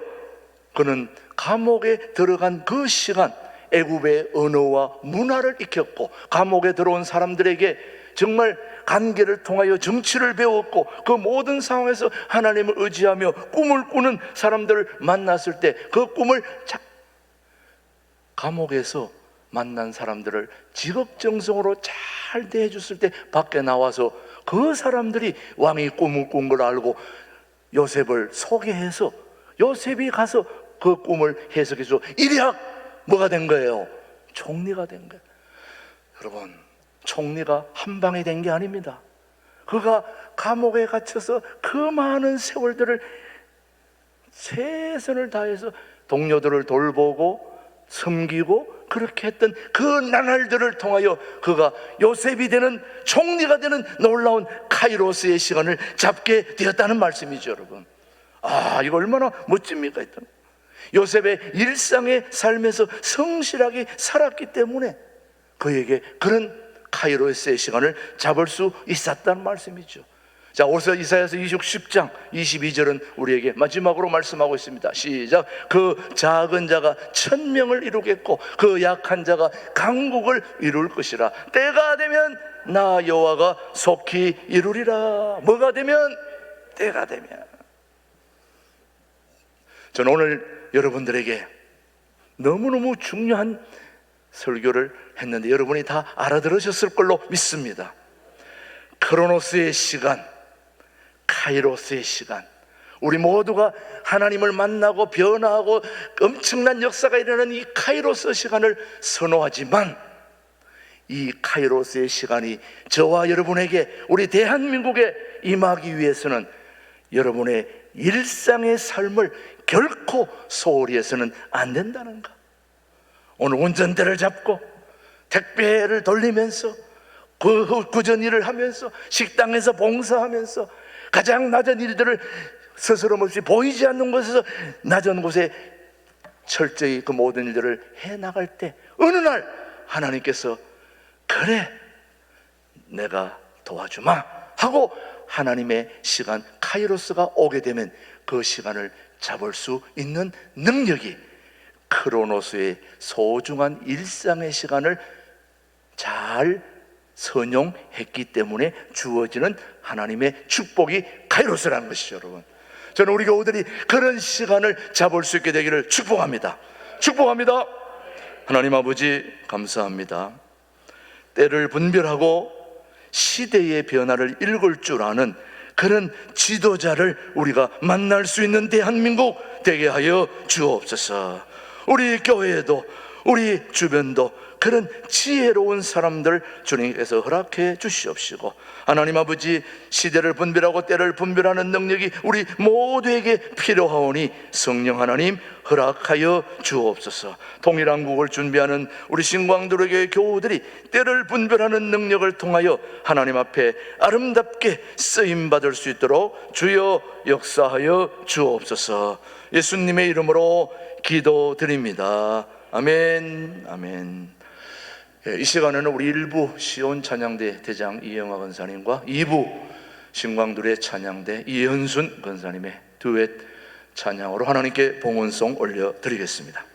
그는 감옥에 들어간 그 시간 애굽의 언어와 문화를 익혔고, 감옥에 들어온 사람들에게 정말 관계를 통하여 정치를 배웠고, 그 모든 상황에서 하나님을 의지하며 꿈을 꾸는 사람들을 만났을 때 그 꿈을 감옥에서 만난 사람들을 지극정성으로 잘 대해줬을 때 밖에 나와서 그 사람들이 왕이 꿈을 꾼 걸 알고 요셉을 소개해서 요셉이 가서 그 꿈을 해석해서 일약 뭐가 된 거예요? 총리가 된 거예요. 여러분, 총리가 한 방에 된 게 아닙니다. 그가 감옥에 갇혀서 그 많은 세월들을 최선을 다해서 동료들을 돌보고 섬기고 그렇게 했던 그 나날들을 통하여 그가 요셉이 되는, 총리가 되는 놀라운 카이로스의 시간을 잡게 되었다는 말씀이죠. 여러분, 이거 얼마나 멋집니까? 요셉의 일상의 삶에서 성실하게 살았기 때문에 그에게 그런 카이로스의 시간을 잡을 수 있었다는 말씀이죠. 자, 오서 이사야서 10장 22절은 우리에게 마지막으로 말씀하고 있습니다. 시작. 그 작은 자가 1000명을 이루겠고 그 약한 자가 강국을 이룰 것이라. 때가 되면 나 여호와가 속히 이루리라. 뭐가 되면? 때가 되면. 저는 오늘 여러분들에게 너무너무 중요한 설교를 했는데 여러분이 다 알아들으셨을 걸로 믿습니다. 크로노스의 시간, 카이로스의 시간, 우리 모두가 하나님을 만나고 변화하고 엄청난 역사가 일어나는 이 카이로스 시간을 선호하지만, 이 카이로스의 시간이 저와 여러분에게, 우리 대한민국에 임하기 위해서는 여러분의 일상의 삶을 결코 소홀히 해서는 안 된다는 것. 오늘 운전대를 잡고 택배를 돌리면서 구전 일을 하면서 식당에서 봉사하면서 가장 낮은 일들을 스스럼 없이 보이지 않는 곳에서 낮은 곳에 철저히 그 모든 일들을 해나갈 때 어느 날 하나님께서 그래 내가 도와주마 하고 하나님의 시간 카이로스가 오게 되면 그 시간을 잡을 수 있는 능력이 크로노스의 소중한 일상의 시간을 잘 선용했기 때문에 주어지는 하나님의 축복이 카이로스라는 것이죠. 여러분, 저는 우리 교우들이 그런 시간을 잡을 수 있게 되기를 축복합니다. 축복합니다. 하나님 아버지 감사합니다. 때를 분별하고 시대의 변화를 읽을 줄 아는 그런 지도자를 우리가 만날 수 있는 대한민국 되게 하여 주옵소서. 우리 교회에도 우리 주변도 그런 지혜로운 사람들 주님께서 허락해 주시옵시고, 하나님 아버지, 시대를 분별하고 때를 분별하는 능력이 우리 모두에게 필요하오니 성령 하나님 허락하여 주옵소서. 통일한국을 준비하는 우리 신광도로교회 교우들이 때를 분별하는 능력을 통하여 하나님 앞에 아름답게 쓰임받을 수 있도록 주여 역사하여 주옵소서. 예수님의 이름으로 기도드립니다. 아멘, 아멘. 이 시간에는 우리 1부 시온 찬양대 대장 이영화 권사님과 2부 신광두레 찬양대 이현순 권사님의 듀엣 찬양으로 하나님께 봉헌송 올려드리겠습니다.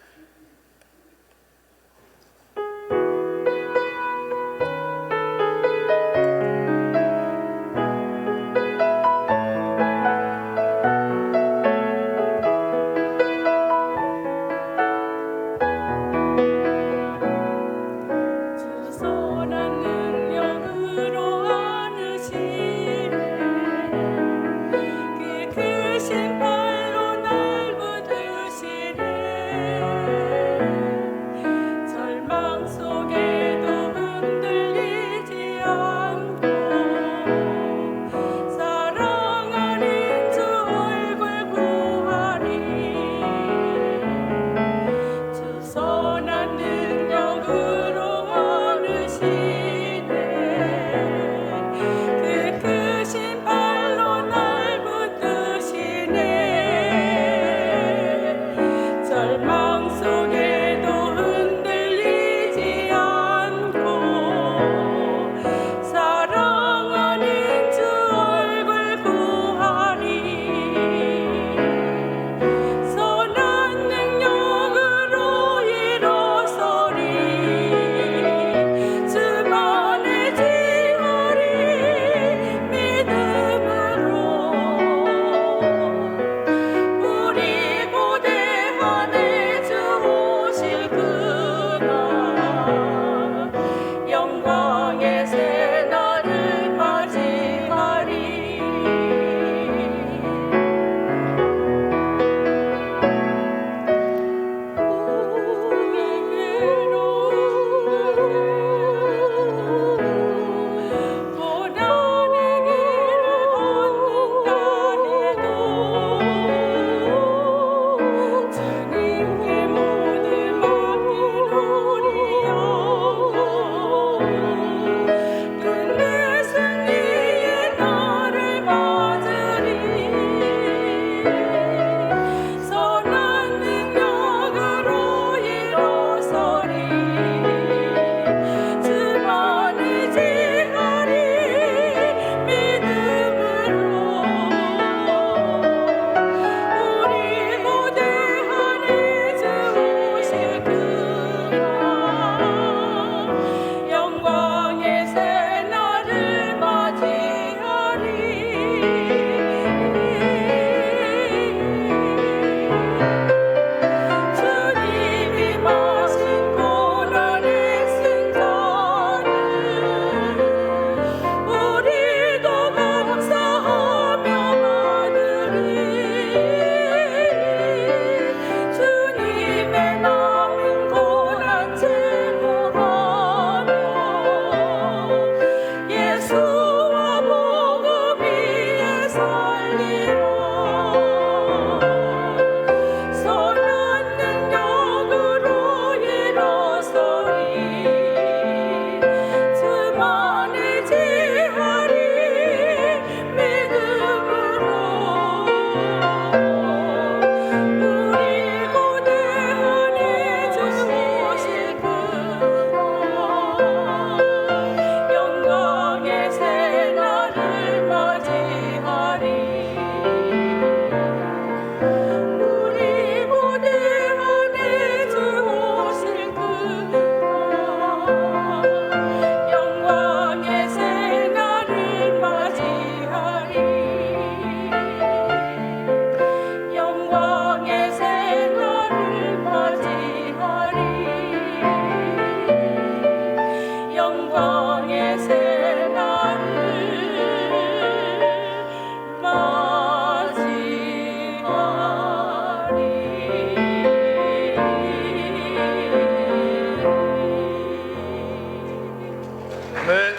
아멘.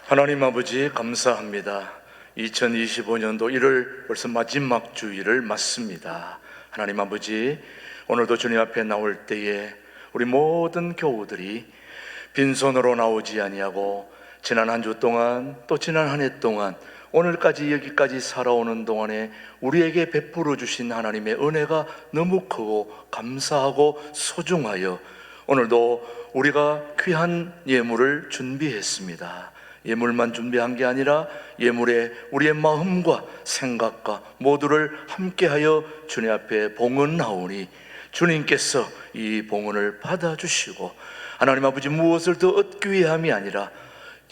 하나님 아버지 감사합니다. 2025년도 1월 벌써 마지막 주일을 맞습니다. 하나님 아버지, 오늘도 주님 앞에 나올 때에 우리 모든 교우들이 빈손으로 나오지 아니하고 지난 한 주 동안 또 지난 한 해 동안 오늘까지 여기까지 살아오는 동안에 우리에게 베풀어 주신 하나님의 은혜가 너무 크고 감사하고 소중하여 오늘도 우리가 귀한 예물을 준비했습니다. 예물만 준비한 게 아니라 예물에 우리의 마음과 생각과 모두를 함께하여 주님 앞에 봉헌하오니 주님께서 이 봉헌을 받아주시고 하나님 아버지 무엇을 더 얻기 위함이 아니라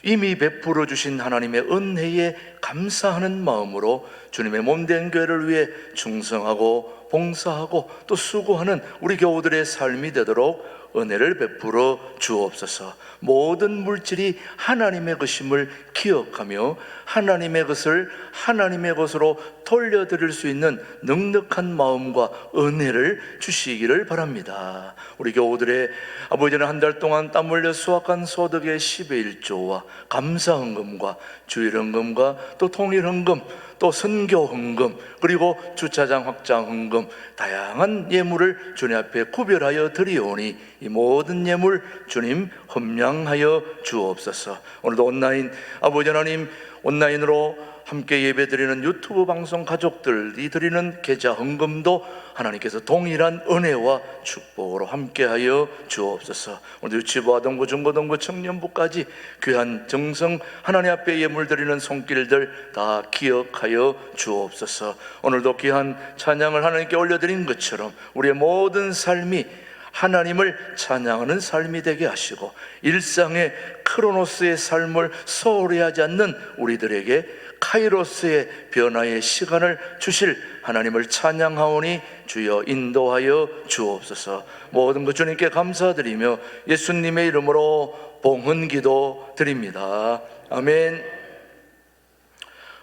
이미 베풀어 주신 하나님의 은혜에 감사하는 마음으로 주님의 몸된 교회를 위해 충성하고 봉사하고 또 수고하는 우리 교우들의 삶이 되도록 은혜를 베풀어 주옵소서. 모든 물질이 하나님의 것임을 기억하며 하나님의 것을 하나님의 것으로 돌려드릴 수 있는 넉넉한 마음과 은혜를 주시기를 바랍니다. 우리 교우들의 아버지는 한 달 동안 땀 흘려 수확한 소득의 10의 1조와 감사헌금과 주일헌금과 또 통일헌금 또 선교헌금 그리고 주차장 확장헌금 다양한 예물을 주님 앞에 구별하여 드리오니 이 모든 예물 주님 험량하여 주옵소서. 오늘도 온라인 아버지 하나님 온라인으로 함께 예배드리는 유튜브 방송 가족들이 드리는 계좌 헌금도 하나님께서 동일한 은혜와 축복으로 함께하여 주옵소서. 오늘 유치부, 아동부, 중고등부, 청년부까지 귀한 정성 하나님 앞에 예물 드리는 손길들 다 기억하여 주옵소서. 오늘도 귀한 찬양을 하나님께 올려드린 것처럼 우리의 모든 삶이 하나님을 찬양하는 삶이 되게 하시고 일상의 크로노스의 삶을 소홀히 하지 않는 우리들에게 카이로스의 변화의 시간을 주실 하나님을 찬양하오니 주여 인도하여 주옵소서. 모든 것 주님께 감사드리며 예수님의 이름으로 봉헌기도 드립니다. 아멘.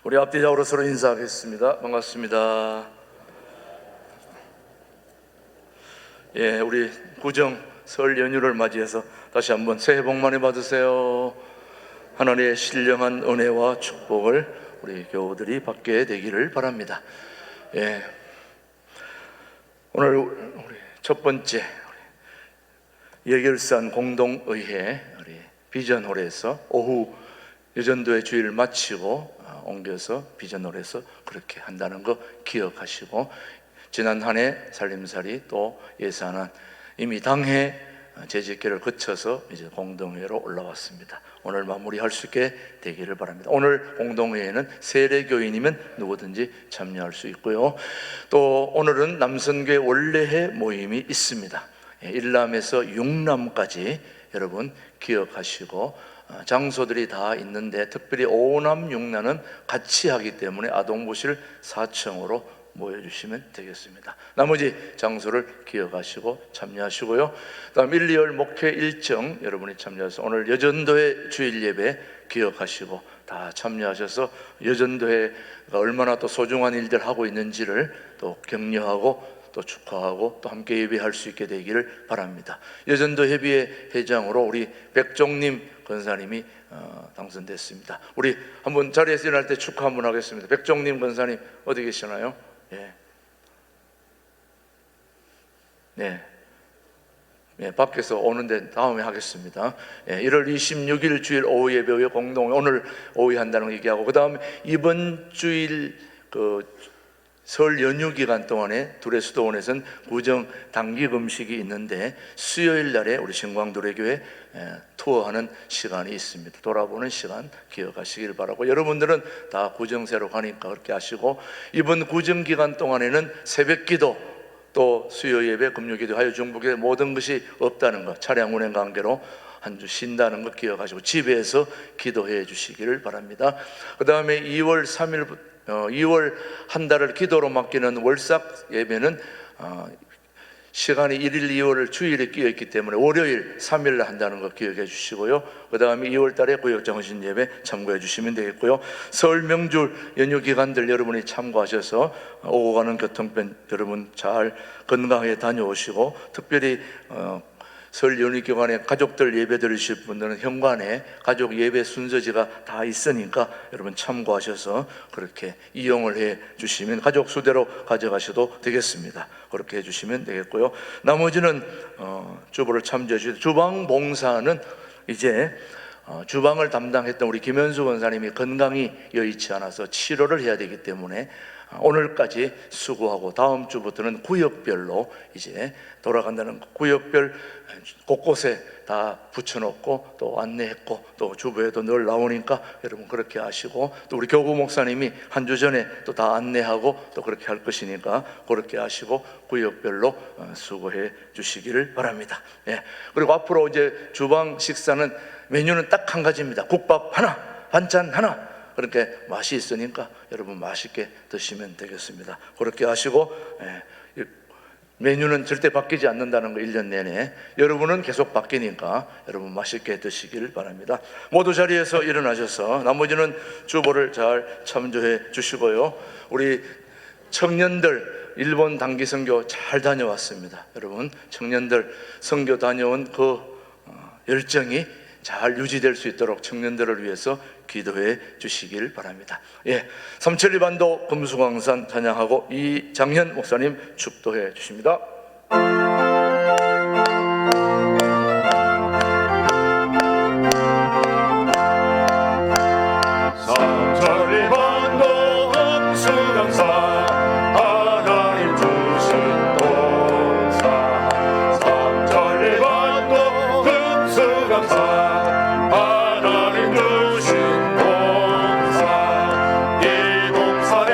우리 앞뒤적으로 서로 인사하겠습니다. 반갑습니다. 예, 우리 구정 설 연휴를 맞이해서 다시 한번 새해 복 많이 받으세요. 하나님의 신령한 은혜와 축복을 우리 교우들이 받게 되기를 바랍니다. 예, 오늘 우리 첫 번째 예결산 공동의회 우리 비전홀에서 오후 여전도의 주일을 마치고 옮겨서 비전홀에서 그렇게 한다는 거 기억하시고 지난 한 해 살림살이 또 예산안 이미 당해 재집계를 거쳐서 이제 공동회로 올라왔습니다. 오늘 마무리할 수 있게 되기를 바랍니다. 오늘 공동회에는 세례교인이면 누구든지 참여할 수 있고요. 또 오늘은 남선교회 원래회 모임이 있습니다. 일남에서 6남까지 여러분 기억하시고 장소들이 다 있는데 특별히 5남 6남은 같이 하기 때문에 아동부실 4층으로 모여주시면 되겠습니다. 나머지 장소를 기억하시고 참여하시고요. 다음 1, 2월 목회 일정 여러분이 참여해서 오늘 여전도회 주일 예배 기억하시고 다 참여하셔서 여전도회가 얼마나 또 소중한 일들 하고 있는지를 또 격려하고 또 축하하고 또 함께 예배할 수 있게 되기를 바랍니다. 여전도 협의회 회장으로 우리 백종님 권사님이 당선됐습니다. 우리 한번 자리에서 일어날 때 축하 한번 하겠습니다. 백종님 권사님 어디 계시나요? 예. 네. 예, 밖에서 오는데 다음에 하겠습니다. 예, 1월 26일 주일 오후 예배 후에 공동 오늘 오후에 한다는 거 얘기하고 그 다음에 이번 주일 설 연휴 기간 동안에 두레수도원에서는 구정 단기 금식이 있는데 수요일 날에 우리 신광두레교회 투어하는 시간이 있습니다. 돌아보는 시간 기억하시길 바라고 여러분들은 다 구정세로 가니까 그렇게 하시고 이번 구정 기간 동안에는 새벽기도 또 수요 예배, 금요 기도, 하여 중보기도 모든 것이 없다는 것 차량 운행 관계로 한 주 쉰다는 것 기억하시고 집에서 기도해 주시기를 바랍니다. 그 다음에 2월 3일부터 2월 한 달을 기도로 맡기는 월삭 예배는 시간이 1일 2월을 주일에 끼어 있기 때문에 월요일 3일날 한다는 거 기억해 주시고요. 그 다음에 2월 달에 구역정신 예배 참고해 주시면 되겠고요. 설 명절 연휴 기간들 여러분이 참고하셔서 오고 가는 교통편 여러분 잘 건강하게 다녀오시고 특별히 설 연휴 기간에 가족들 예배 드리실 분들은 현관에 가족 예배 순서지가 다 있으니까 여러분 참고하셔서 그렇게 이용을 해 주시면 가족 수대로 가져가셔도 되겠습니다. 그렇게 해 주시면 되겠고요. 나머지는 주보를 참조해 주세요. 주방 봉사는 이제 주방을 담당했던 우리 김현수 권사님이 건강이 여의치 않아서 치료를 해야 되기 때문에 오늘까지 수고하고 다음 주부터는 구역별로 이제 돌아간다는, 구역별 곳곳에 다 붙여놓고 또 안내했고 또 주부에도 늘 나오니까 여러분 그렇게 하시고, 또 우리 교구 목사님이 한 주 전에 또 다 안내하고 또 그렇게 할 것이니까 그렇게 하시고 구역별로 수고해 주시기를 바랍니다. 예. 그리고 앞으로 이제 주방 식사는 메뉴는 딱 한 가지입니다. 국밥 하나, 반찬 하나. 그렇게 맛이 있으니까 여러분 맛있게 드시면 되겠습니다. 그렇게 하시고, 메뉴는 절대 바뀌지 않는다는 거 1년 내내 여러분은 계속 바뀌니까 여러분 맛있게 드시길 바랍니다. 모두 자리에서 일어나셔서 나머지는 주보를 잘 참조해 주시고요. 우리 청년들 일본 단기 선교 잘 다녀왔습니다. 여러분 청년들 선교 다녀온 그 열정이 잘 유지될 수 있도록 청년들을 위해서 기도해 주시길 바랍니다. 예, 삼천리반도 금수강산 찬양하고 이장현 목사님 축도해 주십니다. 삼천리반도 금수강산 하나님 주신 동산, 삼천리반도 금수강산 하나님 주신 동산, 이 동산에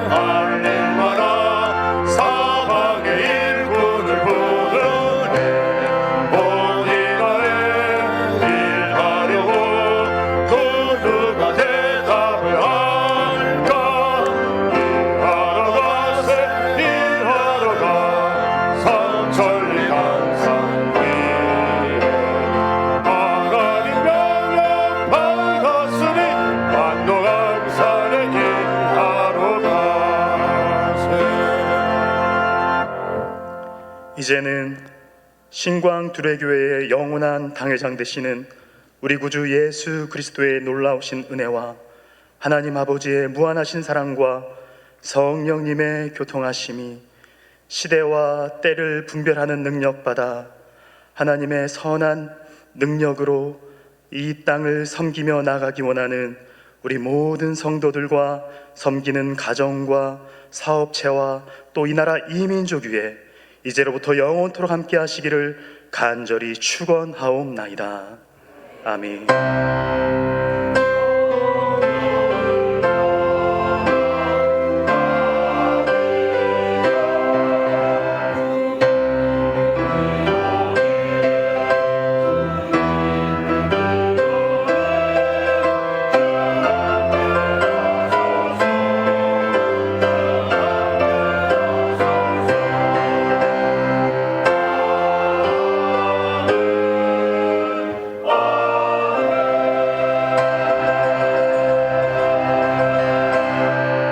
알릴만한 사방의 일꾼을 부르네. 본인안에 일하려고 그 누가 대답을 할까? 일하러 가세 일하러 가 삼천리 강산 위에 하나님 명령 받았으니 반도강산에 일하러 가세. 이제는 신광두레교회의 영원한 당회장 되시는 우리 구주 예수 그리스도의 놀라우신 은혜와 하나님 아버지의 무한하신 사랑과 성령님의 교통하심이 시대와 때를 분별하는 능력받아 하나님의 선한 능력으로 이 땅을 섬기며 나가기 원하는 우리 모든 성도들과 섬기는 가정과 사업체와 또 이 나라 이민족 위에 이제로부터 영원토록 함께 하시기를 간절히 축원하옵나이다. 아멘.